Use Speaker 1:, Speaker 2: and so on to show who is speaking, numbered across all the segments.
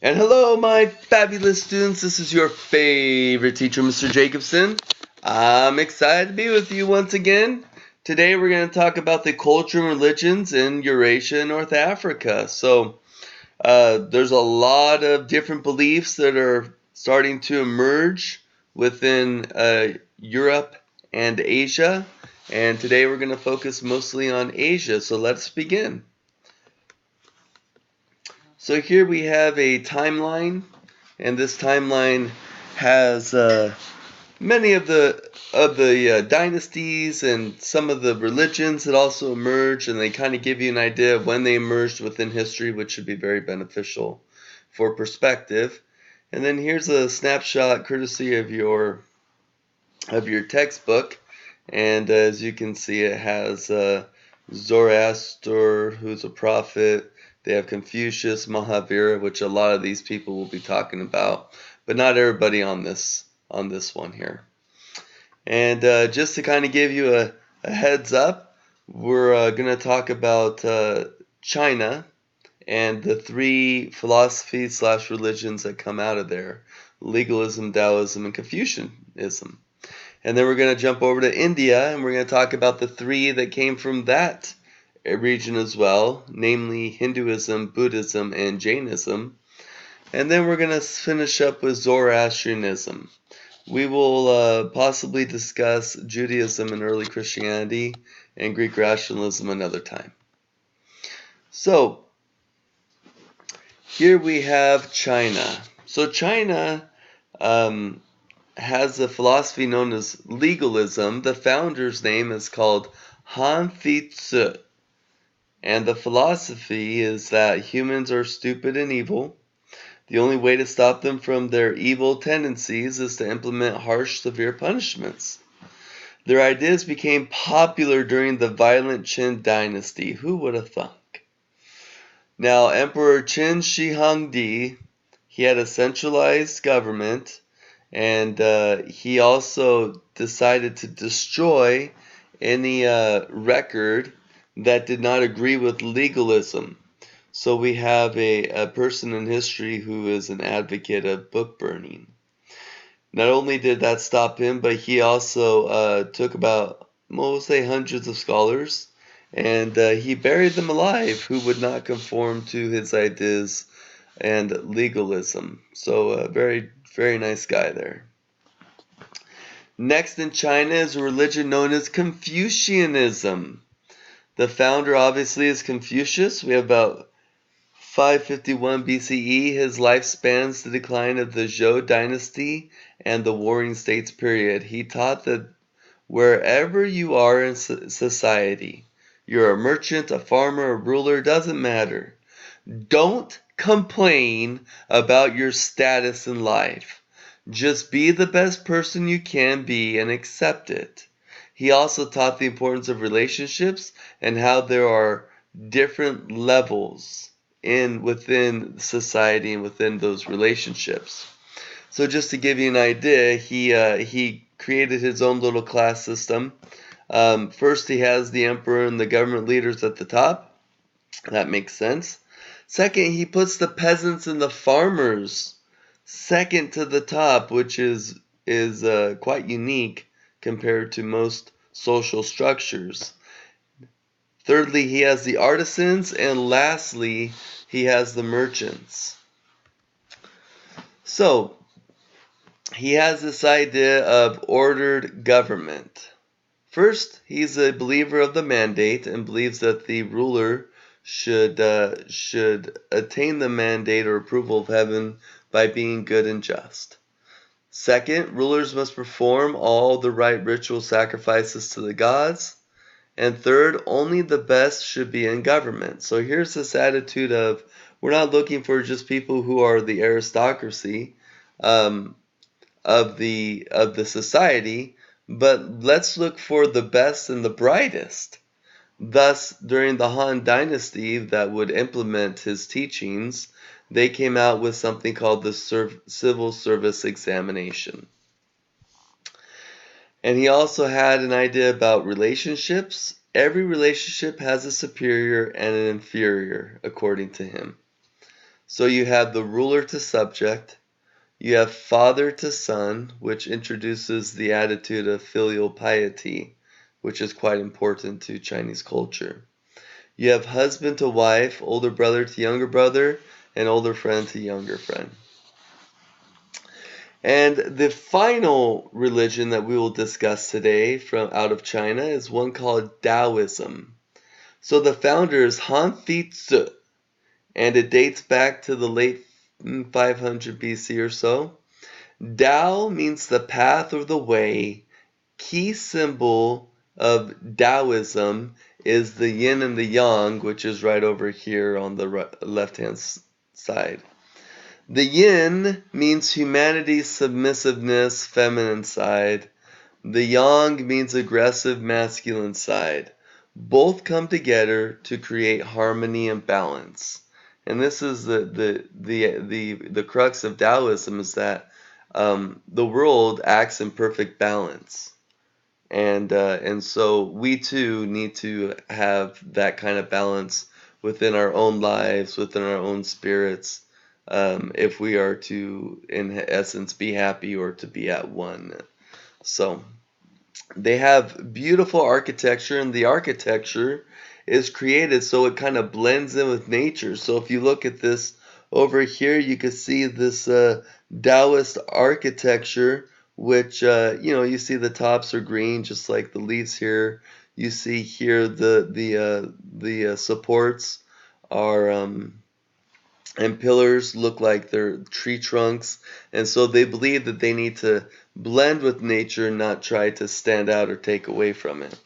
Speaker 1: And hello, my fabulous students. This is your favorite teacher, Mr. Jacobson. I'm excited to be with you once again. Today we're going to talk about the culture and religions in Eurasia and North Africa. There's a lot of different beliefs that are starting to emerge within Europe and Asia. And today we're going to focus mostly on Asia. So let's begin. So here we have a timeline, and this timeline has many of the dynasties and some of the religions that also emerged, and they kind of give you an idea of when they emerged within history, which should be very beneficial for perspective. And then here's a snapshot courtesy of your textbook, and as you can see, it has Zoroaster, who's a prophet. They have Confucius, Mahavira, which a lot of these people will be talking about, but not everybody on this one here. And just to kind of give you a heads up, we're going to talk about China and the three philosophies / religions that come out of there: legalism, Taoism, and Confucianism. And then we're going to jump over to India, and we're going to talk about the three that came from that region as well, namely Hinduism, Buddhism, and Jainism. And then we're going to finish up with Zoroastrianism. We will possibly discuss Judaism and early Christianity and Greek rationalism another time. So, here we have China. So China has a philosophy known as legalism. The founder's name is called Han Tzu. And the philosophy is that humans are stupid and evil. The only way to stop them from their evil tendencies is to implement harsh, severe punishments. Their ideas became popular during the violent Qin dynasty. Who would have thunk? Now, Emperor Qin Shi Huangdi, he had a centralized government, and he also decided to destroy any record that did not agree with legalism. So we have a person in history who is an advocate of book burning. Not only did that stop him, but he also took about, we'll say, hundreds of scholars, and he buried them alive who would not conform to his ideas and legalism. So a very, very nice guy there. Next in China is a religion known as Confucianism. The founder obviously is Confucius. We have about 551 BCE. His life spans the decline of the Zhou dynasty and the Warring States period. He taught that wherever you are in society, you're a merchant, a farmer, a ruler, doesn't matter. Don't complain about your status in life. Just be the best person you can be and accept it. He also taught the importance of relationships and how there are different levels within society and within those relationships. So just to give you an idea, he created his own little class system. First, he has the emperor and the government leaders at the top. That makes sense. Second, he puts the peasants and the farmers second to the top, which is quite unique compared to most social structures. Thirdly, he has the artisans, and lastly, he has the merchants. So, he has this idea of ordered government. First, he's a believer of the mandate and believes that the ruler should attain the mandate or approval of heaven by being good and just. Second, rulers must perform all the right ritual sacrifices to the gods. And third, only the best should be in government. So here's this attitude of, we're not looking for just people who are the aristocracy of the society, but let's look for the best and the brightest. Thus, during the Han Dynasty that would implement his teachings, they came out with something called the Civil Service Examination. And he also had an idea about relationships. Every relationship has a superior and an inferior, according to him. So you have the ruler to subject, you have father to son, which introduces the attitude of filial piety, which is quite important to Chinese culture. You have husband to wife, older brother to younger brother, and older friend to younger friend. And the final religion that we will discuss today from out of China is one called Taoism. So the founder is Han Tzu, and it dates back to the late 500 BC or so. Tao means the path or the way. Key symbol of Taoism is the yin and the yang, which is right over here on the left-hand side. The yin means humanity's submissiveness, feminine side. The yang means aggressive, masculine side. Both come together to create harmony and balance. And this is the crux of Taoism, is that the world acts in perfect balance. And so we too need to have that kind of balance within our own lives, within our own spirits, if we are to, in essence, be happy or to be at one. So they have beautiful architecture, and the architecture is created so it kind of blends in with nature. So if you look at this over here, you can see this Taoist architecture, which you see the tops are green, just like the leaves here. You see here the supports are and pillars look like they're tree trunks, and so they believe that they need to blend with nature, not try to stand out or take away from it.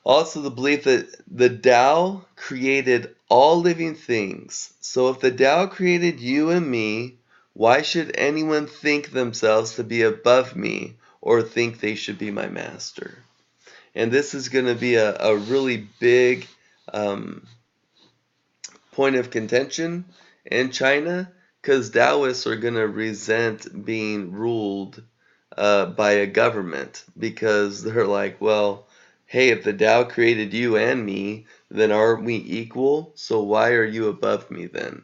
Speaker 1: Also, the belief that the Tao created all living things. So if the Tao created you and me, why should anyone think themselves to be above me or think they should be my master? And this is going to be a really big point of contention in China, because Taoists are going to resent being ruled by a government, because they're like, well, hey, if the Tao created you and me, then aren't we equal? So why are you above me then?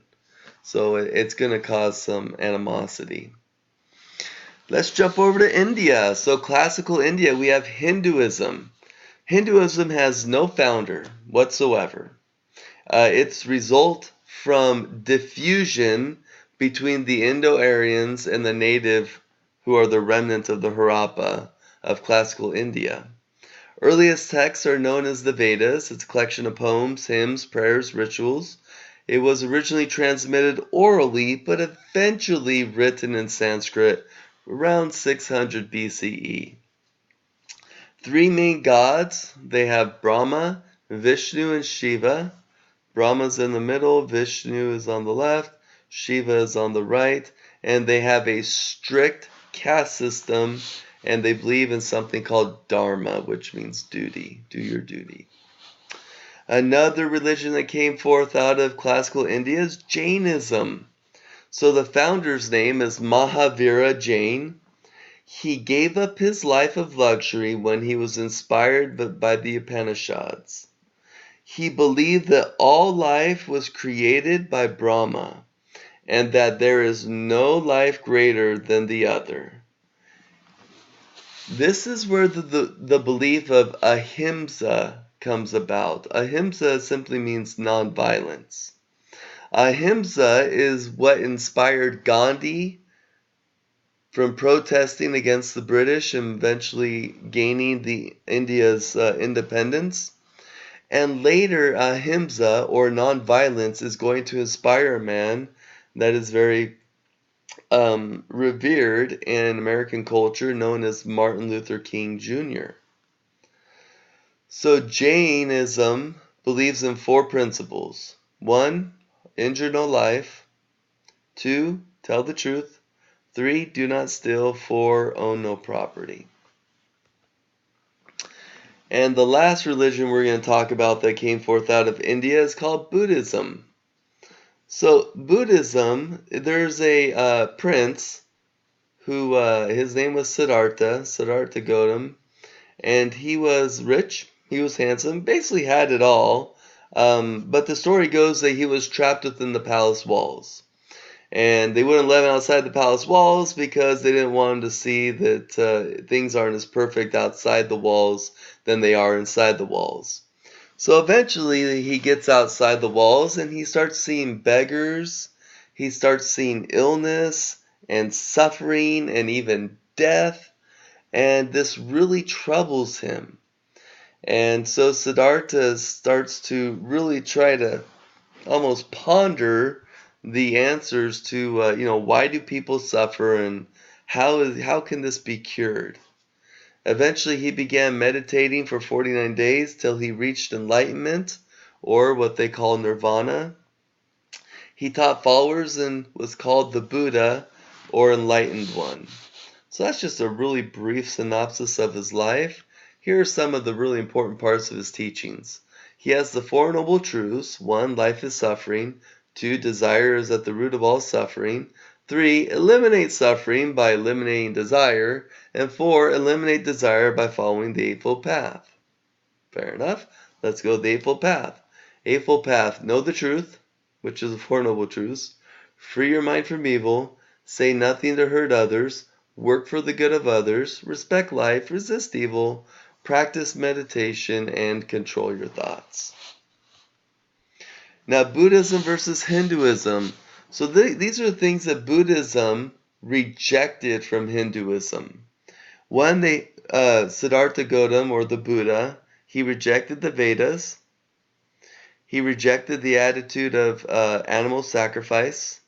Speaker 1: So it's going to cause some animosity. Let's jump over to India. So classical India, we have Hinduism. Hinduism has no founder whatsoever. Its result from diffusion between the Indo-Aryans and the native, who are the remnant of the Harappa of classical India. Earliest texts are known as the Vedas. It's a collection of poems, hymns, prayers, rituals. It was originally transmitted orally, but eventually written in Sanskrit around 600 BCE. Three main gods, they have Brahma, Vishnu, and Shiva. Brahma's in the middle, Vishnu is on the left, Shiva is on the right, and they have a strict caste system, and they believe in something called Dharma, which means duty, do your duty. Another religion that came forth out of classical India is Jainism. So the founder's name is Mahavira Jain. He gave up his life of luxury when he was inspired by the Upanishads. He believed that all life was created by Brahma, and that there is no life greater than the other. This is where the belief of ahimsa comes about. Ahimsa simply means nonviolence. Ahimsa is what inspired Gandhi from protesting against the British and eventually gaining India's independence. And later, ahimsa, or nonviolence, is going to inspire a man that is very revered in American culture, known as Martin Luther King Jr. So Jainism believes in four principles. 1, injure no life. 2, tell the truth. 3, do not steal. 4, own no property. And the last religion we're going to talk about that came forth out of India is called Buddhism. So Buddhism, there's a prince who, his name was Siddhartha Gautama, and he was rich, he was handsome, basically had it all. But the story goes that he was trapped within the palace walls. And they wouldn't let him outside the palace walls because they didn't want him to see that things aren't as perfect outside the walls than they are inside the walls. So eventually he gets outside the walls and he starts seeing beggars, he starts seeing illness and suffering and even death, and this really troubles him. And so Siddhartha starts to really try to almost ponder the answers to, why do people suffer and how can this be cured? Eventually, he began meditating for 49 days till he reached enlightenment, or what they call nirvana. He taught followers and was called the Buddha, or enlightened one. So that's just a really brief synopsis of his life. Here are some of the really important parts of his teachings. He has the Four Noble Truths. 1. Life is suffering. 2. Desire is at the root of all suffering. 3. Eliminate suffering by eliminating desire. And 4. Eliminate desire by following the Eightfold Path. Fair enough. Let's go the Eightfold Path. Eightfold Path. Know the truth, which is the Four Noble Truths. Free your mind from evil. Say nothing to hurt others. Work for the good of others. Respect life. Resist evil. Practice meditation and control your thoughts. Now, Buddhism versus Hinduism. So these are the things that Buddhism rejected from Hinduism. One, Siddhartha Gautama, or the Buddha, he rejected the Vedas. He rejected the attitude of animal sacrifice.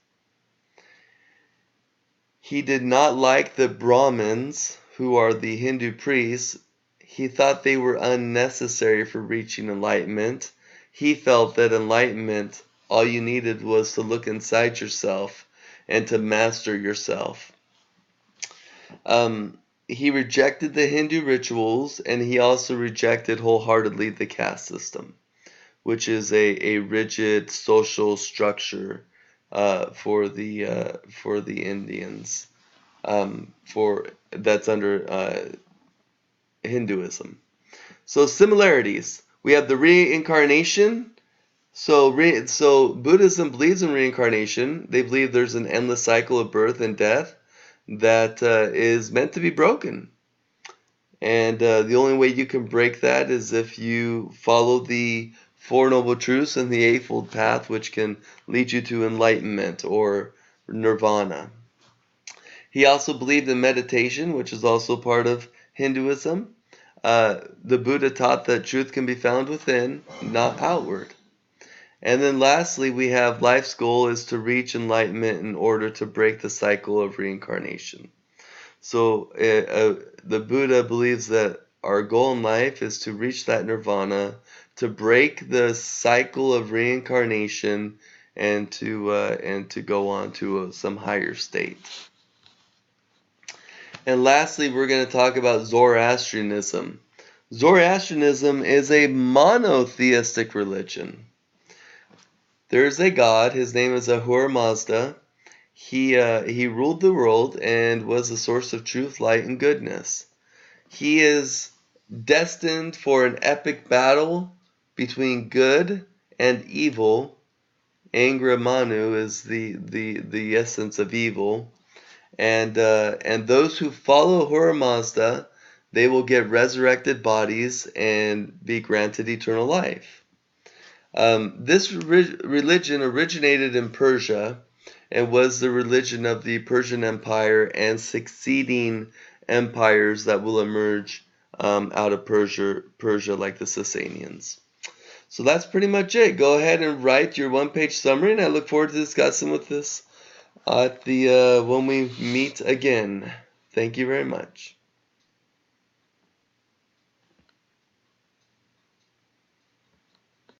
Speaker 1: He did not like the Brahmins, who are the Hindu priests. He thought they were unnecessary for reaching enlightenment. He felt that enlightenment, all you needed was to look inside yourself and to master yourself. He rejected the Hindu rituals, and he also rejected wholeheartedly the caste system, which is a rigid social structure for the Indians, that's under Hinduism. So similarities. We have the reincarnation. So Buddhism believes in reincarnation. They believe there's an endless cycle of birth and death that is meant to be broken. And the only way you can break that is if you follow the Four Noble Truths and the Eightfold Path, which can lead you to enlightenment or nirvana. He also believed in meditation, which is also part of Hinduism. The Buddha taught that truth can be found within, not outward. And then lastly, we have life's goal is to reach enlightenment in order to break the cycle of reincarnation. So the Buddha believes that our goal in life is to reach that nirvana, to break the cycle of reincarnation, and to go on to some higher state. And lastly, we're going to talk about Zoroastrianism. Zoroastrianism is a monotheistic religion. There is a God. His name is Ahura Mazda. He ruled the world and was the source of truth, light, and goodness. He is destined for an epic battle between good and evil. Angra Manu is the essence of evil. And those who follow Ahura Mazda, they will get resurrected bodies and be granted eternal life. This religion originated in Persia and was the religion of the Persian Empire and succeeding empires that will emerge out of Persia, like the Sasanians. So that's pretty much it. Go ahead and write your one-page summary, and I look forward to discussing with this at when we meet again. Thank you very much.